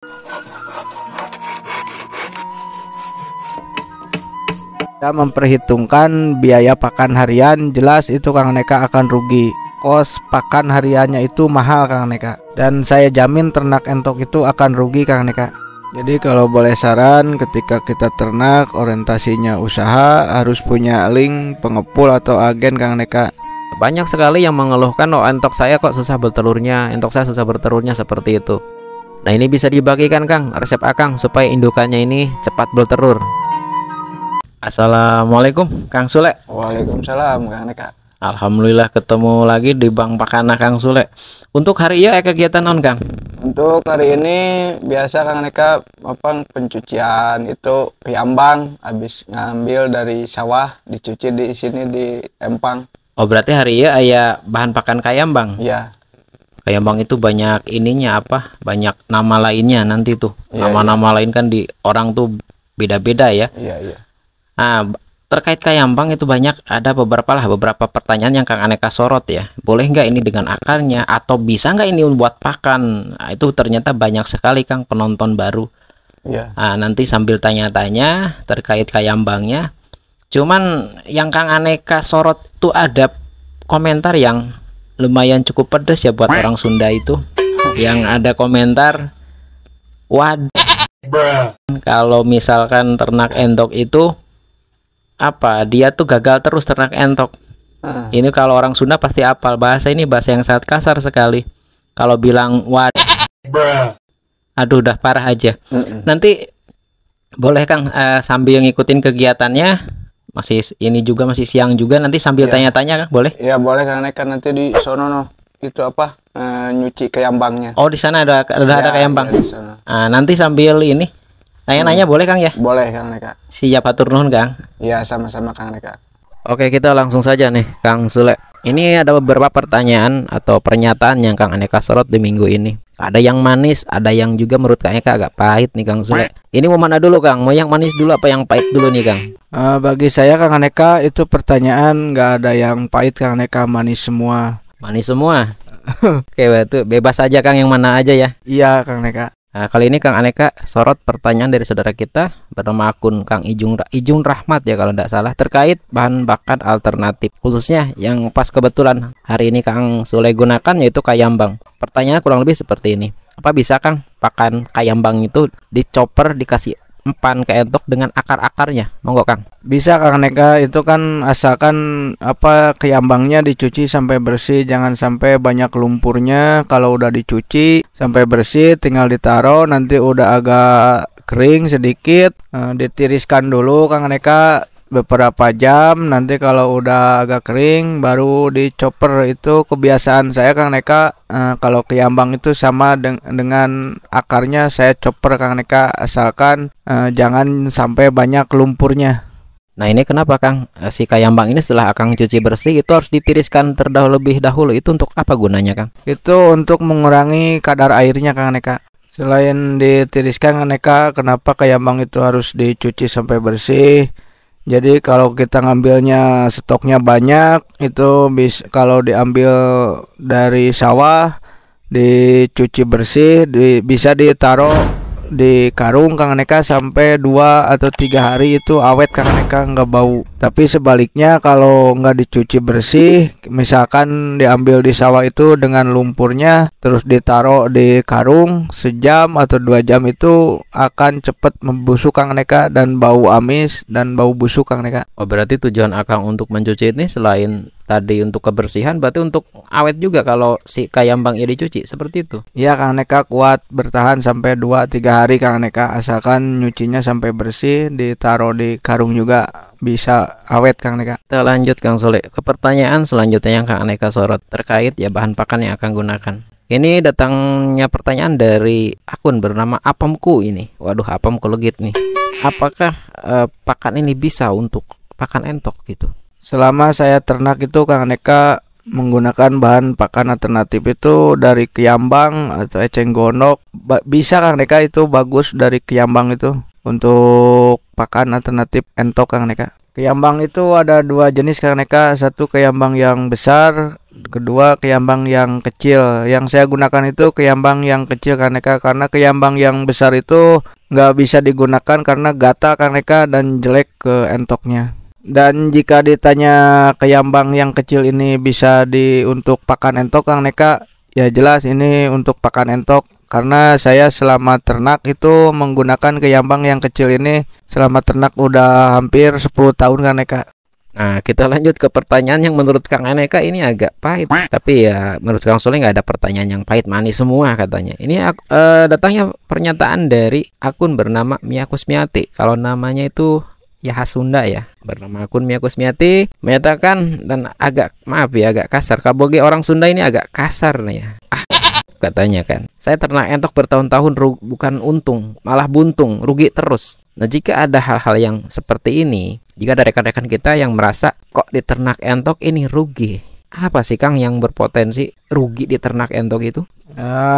Kita memperhitungkan biaya pakan harian, jelas itu Kang Neka akan rugi. Kos pakan hariannya itu mahal Kang Neka, dan saya jamin ternak entok itu akan rugi Kang Neka. Jadi kalau boleh saran, ketika kita ternak orientasinya usaha, harus punya link pengepul atau agen Kang Neka. Banyak sekali yang mengeluhkan, oh entok saya kok susah bertelurnya, entok saya susah bertelurnya, seperti itu. Nah ini bisa dibagikan Kang, resep Akang supaya indukannya ini cepat bertelur. Assalamualaikum Kang Sule. Waalaikumsalam Kang Neka. Alhamdulillah ketemu lagi di Bang Pakana Kang Sule. Untuk hari ya kegiatan non Kang? Untuk hari ini biasa Kang Neka pencucian itu piambang, habis ngambil dari sawah dicuci di sini di empang. Oh berarti hari ya aya bahan pakan kayambang. Iya. Kayambang itu banyak ininya apa? Banyak nama lainnya nanti tuh. Nama-nama lain kan di orang tuh beda-beda ya. Iya. Nah, terkait kayambang itu ada beberapa pertanyaan yang Kang Aneka sorot ya. Boleh nggak ini dengan akarnya, atau bisa nggak ini buat pakan? Nah, itu ternyata banyak sekali Kang penonton baru. Iya. Nah, nanti sambil tanya-tanya terkait kayambangnya. Cuman yang Kang Aneka sorot itu ada komentar yang lumayan cukup pedas ya buat orang Sunda itu. Yang ada komentar, waduh, kalau misalkan ternak entok itu dia tuh gagal terus ternak entok. Ini kalau orang Sunda pasti apal bahasa ini, bahasa yang sangat kasar sekali. Kalau bilang waduh, aduh udah parah aja. Nanti boleh Kang sambil ngikutin kegiatannya, masih siang juga, nanti sambil tanya-tanya Kang, boleh? Iya boleh Kang Neka, nanti di sono itu nyuci kayambangnya. Oh di sana ada kayambang. Nah, nanti sambil ini nanya-nanya boleh Kang ya? Boleh Kang Neka. Siap, atur nuhun Kang. Iya sama-sama Kang Neka. Oke, kita langsung saja nih Kang Sule. Ini ada beberapa pertanyaan atau pernyataan yang Kang Aneka sorot di minggu ini. Ada yang manis, ada yang juga menurut Kang Aneka agak pahit nih Kang Sule. Ini mau mana dulu Kang? Mau yang manis dulu apa yang pahit dulu nih Kang? Bagi saya Kang Aneka itu pertanyaan nggak ada yang pahit Kang Aneka, manis semua. Manis semua. Oke, itu bebas aja Kang, yang mana aja ya. Iya Kang Neka. Nah, kali ini Kang Aneka sorot pertanyaan dari saudara kita bernama akun Kang Ijung Rahmat ya kalau tidak salah, terkait bahan pakan alternatif, khususnya yang pas kebetulan hari ini Kang Sule gunakan, yaitu kayambang. Pertanyaannya kurang lebih seperti ini. Apa bisa Kang pakan kayambang itu dicoper, dikasih empan ke entok dengan akar-akarnya? Monggo Kang. Bisa Kang Neka, itu kan asalkan kayambangnya dicuci sampai bersih, jangan sampai banyak lumpurnya. Kalau udah dicuci sampai bersih tinggal ditaruh, nanti udah agak kering sedikit, ditiriskan dulu Kang Neka beberapa jam. Nanti kalau udah agak kering baru dicoper. Itu kebiasaan saya Kang Neka. Kalau kayambang itu sama dengan akarnya saya coper Kang Neka, asalkan jangan sampai banyak lumpurnya. Nah ini kenapa Kang si kayambang ini setelah Akang cuci bersih itu harus ditiriskan terlebih dahulu? Itu untuk apa gunanya Kang? Itu untuk mengurangi kadar airnya Kang Neka. Selain ditiriskan Kang Neka, kenapa kayambang itu harus dicuci sampai bersih? Jadi kalau kita ngambilnya stoknya banyak, itu kalau diambil dari sawah, dicuci bersih, bisa ditaruh di karung Kang Neka sampai 2 atau 3 hari itu awet Kang Neka, nggak bau. Tapi sebaliknya kalau nggak dicuci bersih, misalkan diambil di sawah itu dengan lumpurnya terus ditaruh di karung sejam atau 2 jam, itu akan cepat membusuk Kang Neka dan bau amis dan bau busuk Kang Neka. Oh berarti tujuan Akang untuk mencuci ini selain tadi untuk kebersihan, berarti untuk awet juga kalau si kayambang ini dicuci, seperti itu? Iya Kang Neka, kuat bertahan sampai 2-3 hari Kang Neka, asalkan nyucinya sampai bersih, ditaruh di karung juga bisa awet Kang Neka. Kita lanjut Kang Sule ke pertanyaan selanjutnya yang Kang Aneka sorot terkait ya bahan pakan yang akan gunakan. Ini datangnya pertanyaan dari akun bernama Apamku ini. Waduh, Apamku legit nih. Apakah pakan ini bisa untuk pakan entok gitu? Selama saya ternak itu Kang Neka menggunakan bahan pakan alternatif itu dari kayambang atau eceng gondok. Bisa Kang Neka, itu bagus dari kayambang itu untuk pakan alternatif entok Kang Neka. Kayambang itu ada 2 jenis Kang Neka. Satu kayambang yang besar, Kedua, keyambang yang kecil. Yang saya gunakan itu keyambang yang kecil Kang Eka, karena keyambang yang besar itu nggak bisa digunakan karena gatal Kang Eka dan jelek ke entoknya. Dan jika ditanya keyambang yang kecil ini bisa untuk pakan entok Kang Eka, ya jelas ini untuk pakan entok. Karena saya selama ternak itu menggunakan keyambang yang kecil ini selama ternak udah hampir 10 tahun Kang Eka. Nah, kita lanjut ke pertanyaan yang menurut Kang Aneka ini agak pahit. Tapi ya menurut Kang Sule nggak ada pertanyaan yang pahit, manis semua katanya. Ini datangnya pernyataan dari akun bernama Mia Kusmiati. Kalau namanya itu ya khas Sunda ya. Bernama akun Mia Kusmiati menyatakan dan agak kasar. Kaboge orang Sunda ini agak kasar nih ya. Katanya kan, saya ternak entok bertahun-tahun bukan untung, malah buntung, rugi terus. Nah, jika ada hal-hal yang seperti ini, jika ada rekan-rekan kita yang merasa kok di ternak entok ini rugi, apa sih Kang yang berpotensi rugi di ternak entok itu?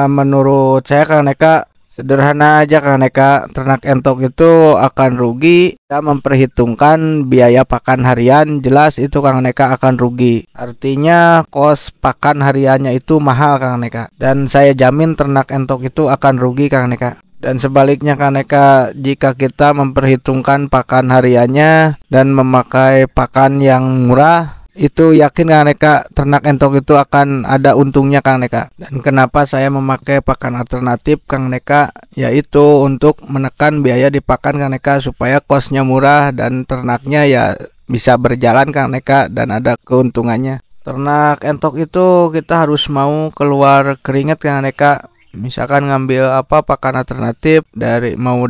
Menurut saya Kang Eka, sederhana aja Kang Eka, ternak entok itu akan rugi. Kita memperhitungkan biaya pakan harian, jelas itu Kang Eka akan rugi. Artinya kos pakan hariannya itu mahal Kang Eka. Dan saya jamin ternak entok itu akan rugi Kang Eka. Dan sebaliknya Kang Eka, jika kita memperhitungkan pakan hariannya dan memakai pakan yang murah, itu yakin Kang Eka ternak entok itu akan ada untungnya Kang Eka. Dan kenapa saya memakai pakan alternatif Kang Eka, yaitu untuk menekan biaya di pakan Kang Eka supaya kosnya murah dan ternaknya ya bisa berjalan Kang Eka dan ada keuntungannya. Ternak entok itu kita harus mau keluar keringat Kang Eka. Misalkan ngambil pakan alternatif dari mau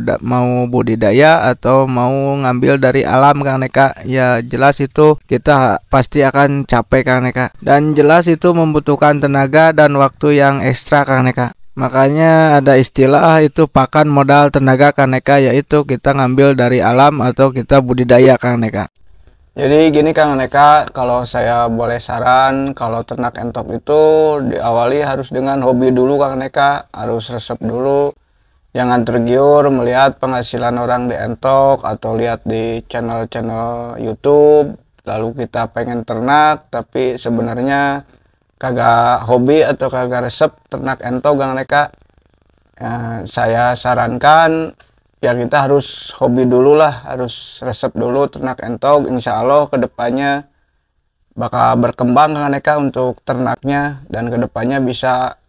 budidaya atau mau ngambil dari alam Kang Eka, ya jelas itu kita pasti akan capek Kang Eka, dan jelas itu membutuhkan tenaga dan waktu yang ekstra Kang Eka. Makanya ada istilah itu pakan modal tenaga Kang Eka, yaitu kita ngambil dari alam atau kita budidaya Kang Eka. Jadi gini Kang Neka, kalau saya boleh saran, kalau ternak entok itu diawali harus dengan hobi dulu Kang Neka, harus resep dulu. Jangan tergiur melihat penghasilan orang di entok atau lihat di channel-channel YouTube, lalu kita pengen ternak tapi sebenarnya kagak hobi atau kagak resep ternak entok Kang Neka. Saya sarankan ya kita harus hobi dulu lah, harus resep dulu ternak entok. Insya Allah kedepannya bakal berkembang Kang Eka untuk ternaknya, dan kedepannya bisa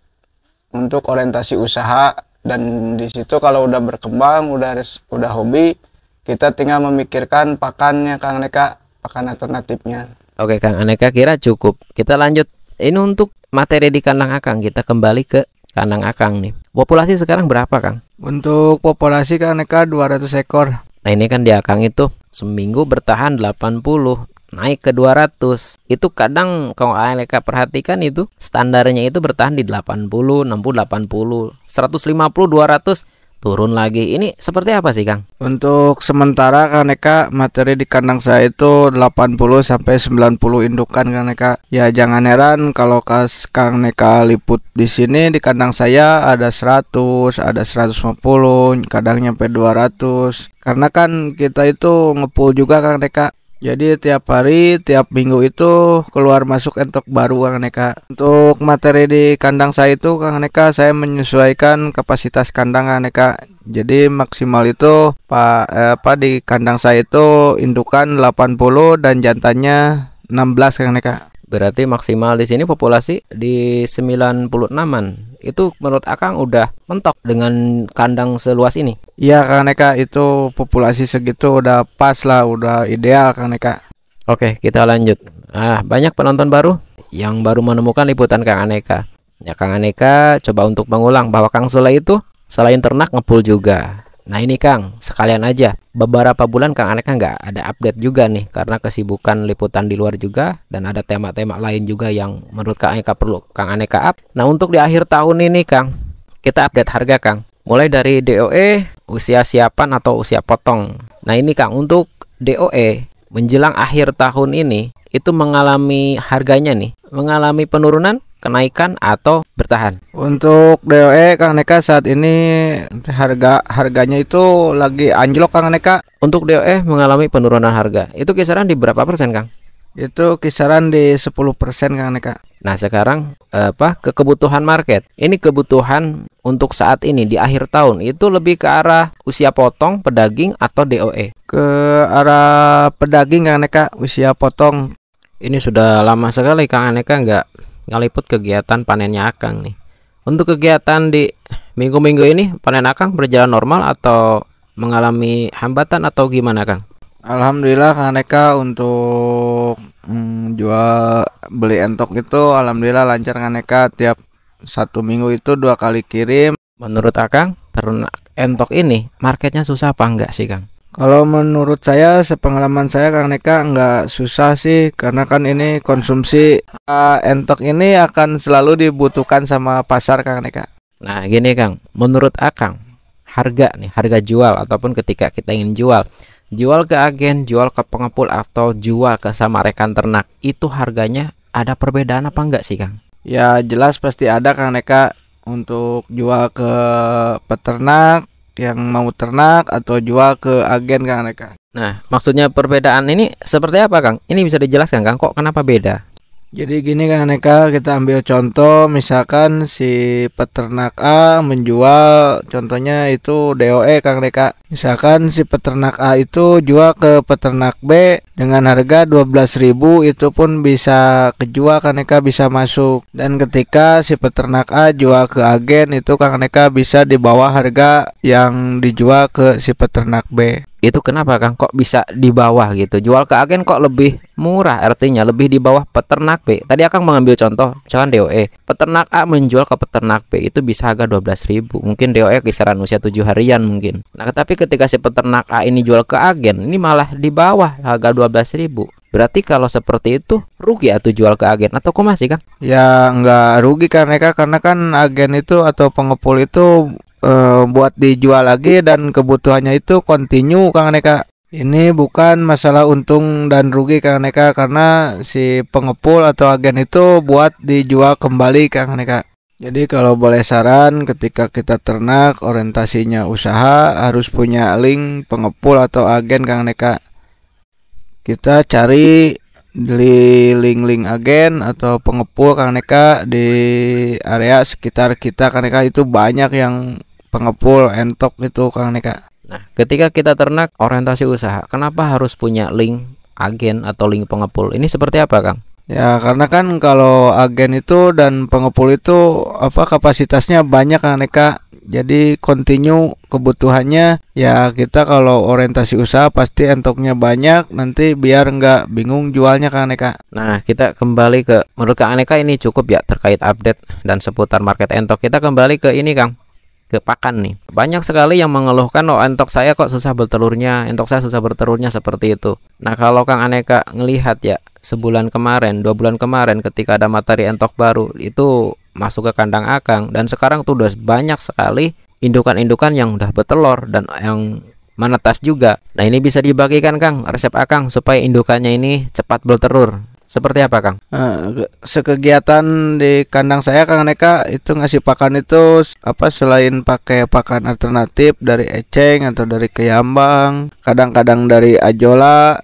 untuk orientasi usaha. Dan di situ kalau udah berkembang, udah hobi, kita tinggal memikirkan pakannya Kang Eka, pakan alternatifnya. Oke Kang Aneka, kira cukup. Kita lanjut. Ini untuk materi di kandang akang, kita kembali ke kandang akang nih. Populasi sekarang berapa Kang? Untuk populasi Kang Eka 200 ekor. Nah ini kan di akang itu seminggu bertahan 80, naik ke 200. Itu kadang kalau Aneka perhatikan itu standarnya itu bertahan di 80, 60, 80, 150, 200, turun lagi. Ini seperti apa sih Kang? Untuk sementara Kang Eka, materi di kandang saya itu 80 sampai 90 indukan Kang Eka. Ya jangan heran kalau Kang Eka liput di sini di kandang saya ada 100, ada 150, kadang nyampe 200. Karena kan kita itu ngepool juga Kang Eka. Jadi tiap hari, tiap minggu itu keluar masuk entok baru Kang Neka. Untuk materi di kandang saya itu Kang Neka, saya menyesuaikan kapasitas kandang Kang Neka. Jadi maksimal itu di kandang saya itu indukan 80 dan jantannya 16 Kang Neka. Berarti maksimal di sini populasi di 96-an. Itu menurut Akang udah mentok dengan kandang seluas ini? Iya Kang Neka, itu populasi segitu udah pas lah, udah ideal Kang Neka. Oke, kita lanjut. Banyak penonton baru yang baru menemukan liputan Kang Aneka. Ya Kang Aneka coba untuk mengulang bahwa Kang Sule itu selain ternak ngepool juga. Nah ini Kang, sekalian aja, beberapa bulan Kang Aneka nggak ada update juga nih karena kesibukan liputan di luar juga, dan ada tema-tema lain juga yang menurut Kang Aneka perlu Kang Aneka up. Nah untuk di akhir tahun ini Kang, kita update harga Kang, mulai dari DOE, usia siapan atau usia potong. Nah ini Kang, untuk DOE menjelang akhir tahun ini itu mengalami harganya nih, mengalami penurunan, kenaikan atau bertahan? Untuk DOE Kang Neka saat ini harganya itu lagi anjlok Kang Neka. Untuk DOE mengalami penurunan harga. Itu kisaran di berapa persen Kang? Itu kisaran di 10% Kang Neka. Nah, sekarang kebutuhan market. Ini kebutuhan untuk saat ini di akhir tahun itu lebih ke arah usia potong, pedaging atau DOE. Ke arah pedaging Kang Neka, usia potong. Ini sudah lama sekali Kang Aneka nggak ngaliput kegiatan panennya Akang nih. Untuk kegiatan di minggu-minggu ini panen Akang berjalan normal atau mengalami hambatan atau gimana Kang? Alhamdulillah Kang Neka untuk jual beli entok itu alhamdulillah lancar Kang Neka, tiap 1 minggu itu 2 kali kirim. Menurut Akang ternak entok ini marketnya susah apa enggak sih Kang? Kalau menurut saya, sepengalaman saya Kang Neka nggak susah sih, karena kan ini konsumsi entok ini akan selalu dibutuhkan sama pasar Kang Neka. Nah gini Kang, menurut Akang harga jual ataupun ketika kita ingin jual ke agen, jual ke pengepul atau jual ke sama rekan ternak, itu harganya ada perbedaan apa enggak sih Kang? Ya jelas pasti ada Kang Neka, untuk jual ke peternak yang mau ternak atau jual ke agen Kang Neka. Nah maksudnya perbedaan ini seperti apa Kang? Ini bisa dijelaskan Kang, kok kenapa beda? Jadi gini Kang Neka, kita ambil contoh, misalkan si peternak A menjual, contohnya itu DOE Kang Neka. Misalkan si peternak A itu jual ke peternak B dengan harga 12.000, itu pun bisa kejual Kang Neka, bisa masuk. Dan ketika si peternak A jual ke agen, itu Kang Neka bisa di bawah harga yang dijual ke si peternak B. Itu kenapa Kang kok bisa di bawah gitu? Jual ke agen kok lebih murah, artinya lebih di bawah peternak B. Tadi Akang mengambil contoh, misalkan DOE. Peternak A menjual ke peternak B itu bisa harga 12.000. Mungkin DOE kisaran usia 7 harian mungkin. Nah, tapi ketika si peternak A ini jual ke agen, ini malah di bawah harga 12.000. Berarti kalau seperti itu rugi atau jual ke agen atau kok masih Kang? Ya nggak rugi Kang Neka, karena kan agen itu atau pengepul itu buat dijual lagi dan kebutuhannya itu kontinu Kang Neka. Ini bukan masalah untung dan rugi Kang Neka, karena si pengepul atau agen itu buat dijual kembali Kang Neka. Jadi kalau boleh saran, ketika kita ternak orientasinya usaha, harus punya link pengepul atau agen Kang Neka. Kita cari di link-link agen atau pengepul Kang Neka di area sekitar kita Kang Neka, itu banyak yang pengepul entok itu Kang Neka. Nah, ketika kita ternak orientasi usaha, kenapa harus punya link agen atau link pengepul? Ini seperti apa Kang? Ya karena kan kalau agen itu dan pengepul itu kapasitasnya banyak Kang Neka. Jadi kontinu kebutuhannya, ya kita kalau orientasi usaha pasti entoknya banyak, nanti biar nggak bingung jualnya Kang Neka. Nah kita kembali ke, menurut Kang Neka ini cukup ya terkait update dan seputar market entok. Kita kembali ke ini Kang, ke pakan nih. Banyak sekali yang mengeluhkan, oh entok saya kok susah bertelurnya, entok saya susah bertelurnya seperti itu. Nah kalau Kang Aneka ngelihat ya, sebulan kemarin, 2 bulan kemarin ketika ada materi entok baru itu masuk ke kandang Akang, dan sekarang tuh udah banyak sekali indukan-indukan yang udah bertelur dan yang menetas juga. Nah ini bisa dibagikan Kang resep Akang supaya indukannya ini cepat bertelur. Seperti apa Kang? Sekegiatan di kandang saya Kang Neka itu ngasih pakan itu selain pakai pakan alternatif dari eceng atau dari keyambang, kadang-kadang dari ajola,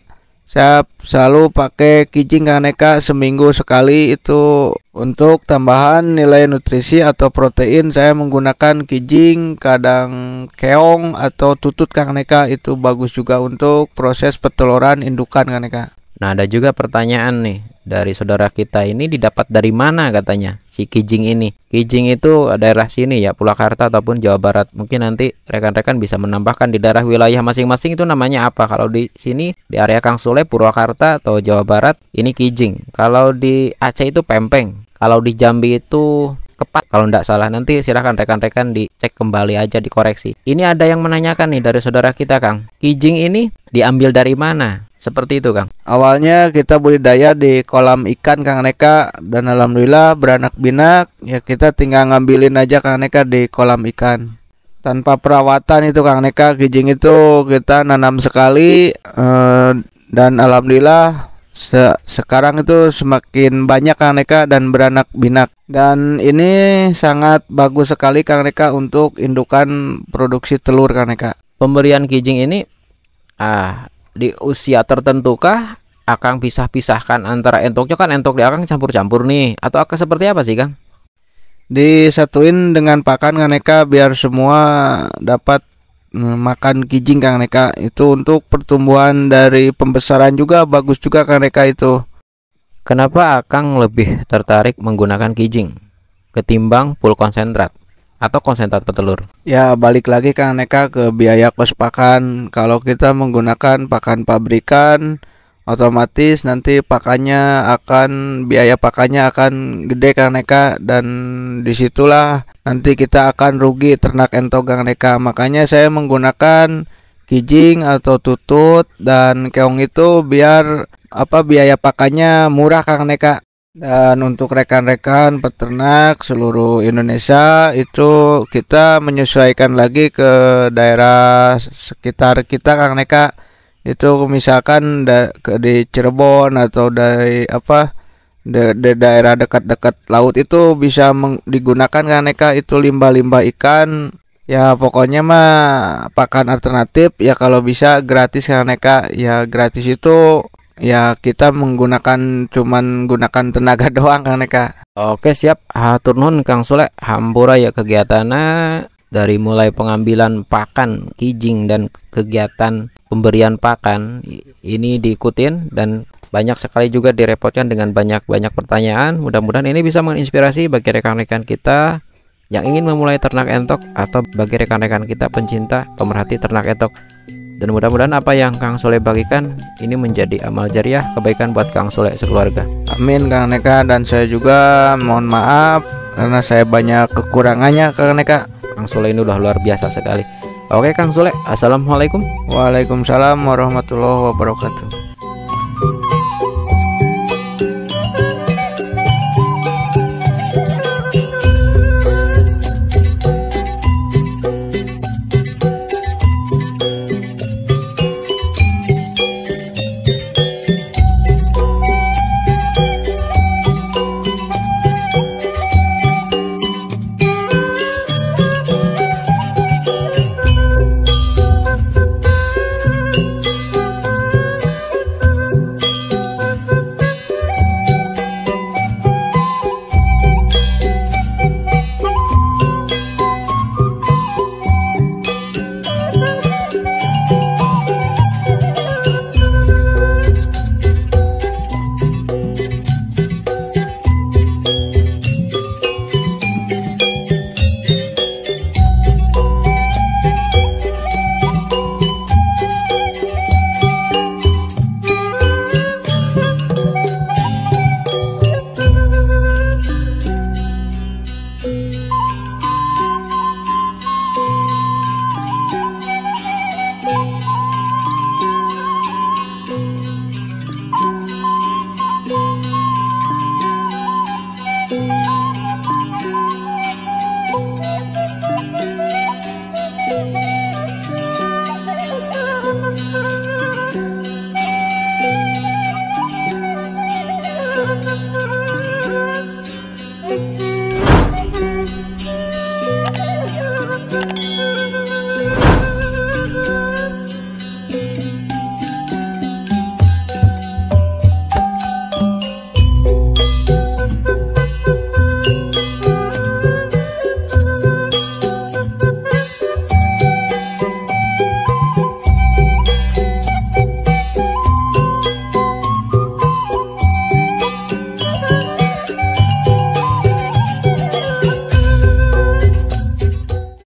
saya selalu pakai kijing Kang Neka seminggu sekali. Itu untuk tambahan nilai nutrisi atau protein, saya menggunakan kijing, kadang keong atau tutut Kang Neka. Itu bagus juga untuk proses peteluran indukan Kang Neka. Nah ada juga pertanyaan nih dari saudara kita, ini didapat dari mana katanya si kijing ini. Kijing itu daerah sini ya, Purwakarta ataupun Jawa Barat. Mungkin nanti rekan-rekan bisa menambahkan di daerah wilayah masing-masing itu namanya apa. Kalau di sini di area Kang Sule Purwakarta atau Jawa Barat ini kijing. Kalau di Aceh itu pempeng. Kalau di Jambi itu kepat kalau tidak salah. Nanti silahkan rekan-rekan dicek kembali aja, dikoreksi. Ini ada yang menanyakan nih dari saudara kita Kang, kijing ini diambil dari mana? Seperti itu Kang. Awalnya kita budidaya di kolam ikan Kang Neka, dan alhamdulillah beranak binak. Ya kita tinggal ngambilin aja Kang Neka di kolam ikan. Tanpa perawatan itu Kang Neka, kijing itu kita nanam sekali, dan alhamdulillah sekarang itu semakin banyak Kang Neka dan beranak binak. Dan ini sangat bagus sekali Kang Neka untuk indukan produksi telur Kang Neka. Pemberian kijing ini di usia tertentu kah Akang pisah-pisahkan antara entoknya, kan entok di akang campur-campur nih, atau akang seperti apa sih Kang? Disatuin dengan pakan Kang Neka biar semua dapat makan kijing Kang Neka. Itu untuk pertumbuhan dari pembesaran juga bagus juga Kang Neka itu. Kenapa Akang lebih tertarik menggunakan kijing ketimbang full konsentrat atau konsentrat petelur? Ya balik lagi Kang Neka ke biaya kos pakan. Kalau kita menggunakan pakan pabrikan, otomatis nanti biaya pakannya akan gede Kang Neka, dan disitulah nanti kita akan rugi ternak entok Kang Neka. Makanya saya menggunakan kijing atau tutut dan keong itu biar biaya pakannya murah Kang Neka. Dan untuk rekan-rekan peternak seluruh Indonesia itu kita menyesuaikan lagi ke daerah sekitar kita Kang Neka. Itu misalkan di Cirebon atau dari daerah dekat-dekat laut itu bisa digunakan Kang Neka, itu limbah-limbah ikan. Ya pokoknya mah pakan alternatif ya kalau bisa gratis Kang Neka. Ya gratis itu ya kita gunakan tenaga doang Kang Neka. Oke siap, hatur nuhun Kang Sule. Hampura ya kegiatannya, dari mulai pengambilan pakan kijing dan kegiatan pemberian pakan ini diikutin, dan banyak sekali juga direpotkan dengan banyak pertanyaan. Mudah-mudahan ini bisa menginspirasi bagi rekan-rekan kita yang ingin memulai ternak entok, atau bagi rekan-rekan kita pencinta pemerhati ternak entok. Dan mudah-mudahan apa yang Kang Sule bagikan ini menjadi amal jariah kebaikan buat Kang Sule sekeluarga. Amin Kang Neka. Dan saya juga mohon maaf karena saya banyak kekurangannya Kang Neka. Kang Sule ini udah luar biasa sekali. Oke Kang Sule, assalamualaikum. Waalaikumsalam warahmatullahi wabarakatuh.